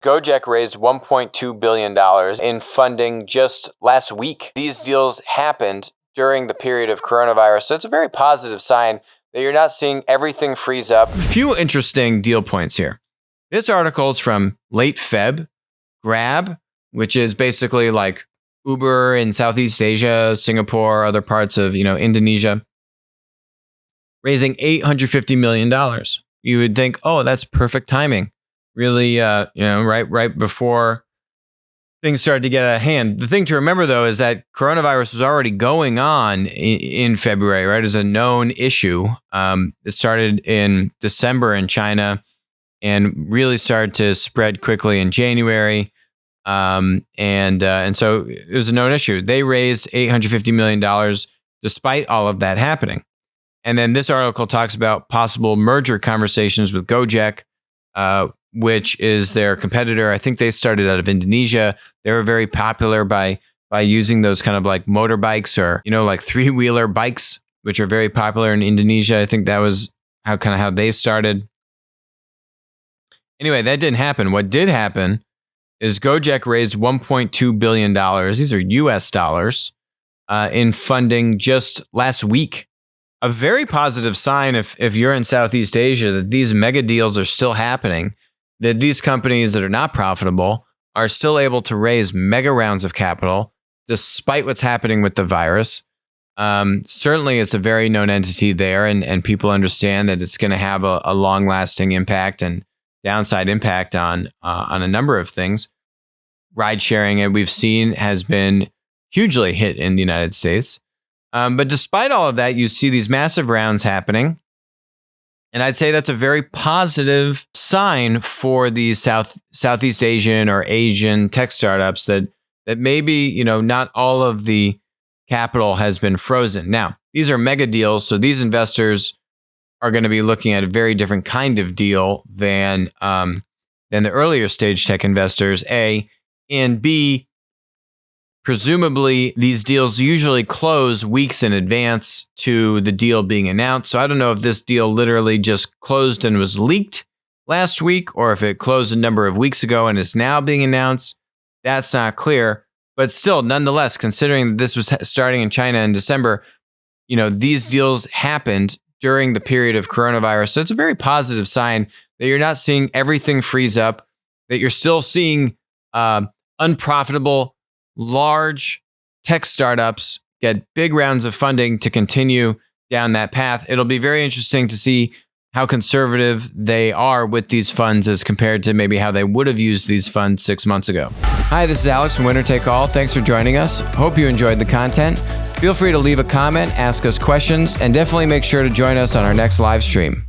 Gojek raised $1.2 billion in funding just last week. These deals happened during the period of coronavirus, so it's a very positive sign that you're not seeing everything freeze up. A few interesting deal points here. This article is from late Feb. Grab, which is basically like Uber in Southeast Asia, Singapore, other parts of Indonesia, raising $850 million. You would think, oh, that's perfect timing. Really, right before things started to get out of hand. The thing to remember, though, is that coronavirus was already going on in February, right, as a known issue. It started in December in China and really started to spread quickly in January. And so it was a known issue. They raised $850 million despite all of that happening. And then this article talks about possible merger conversations with Gojek, which is their competitor. I think they started out of Indonesia. They were very popular by using those kind of like motorbikes or, like three-wheeler bikes, which are very popular in Indonesia. I think that was how they started. Anyway, that didn't happen. What did happen is Gojek raised $1.2 billion. These are US dollars in funding just last week. A very positive sign if you're in Southeast Asia that these mega deals are still happening, that these companies that are not profitable are still able to raise mega rounds of capital despite what's happening with the virus. Certainly, it's a very known entity there, and people understand that it's going to have a long-lasting impact and downside impact on a number of things. Ride sharing, and we've seen, has been hugely hit in the United States. But despite all of that, you see these massive rounds happening. And I'd say that's a very positive sign for these Southeast Asian or Asian tech startups that maybe, not all of the capital has been frozen. Now, these are mega deals, so these investors are going to be looking at a very different kind of deal than the earlier stage tech investors, A, and B, presumably these deals usually close weeks in advance to the deal being announced. So I don't know if this deal literally just closed and was leaked last week, or if it closed a number of weeks ago and is now being announced. That's not clear. But still, nonetheless, considering that this was starting in China in December, these deals happened during the period of coronavirus. So it's a very positive sign that you're not seeing everything freeze up, that you're still seeing unprofitable, large tech startups get big rounds of funding to continue down that path. It'll be very interesting to see how conservative they are with these funds as compared to maybe how they would have used these funds 6 months ago. Hi, this is Alex from Winner Take All. Thanks for joining us. Hope you enjoyed the content. Feel free to leave a comment, ask us questions, and definitely make sure to join us on our next live stream.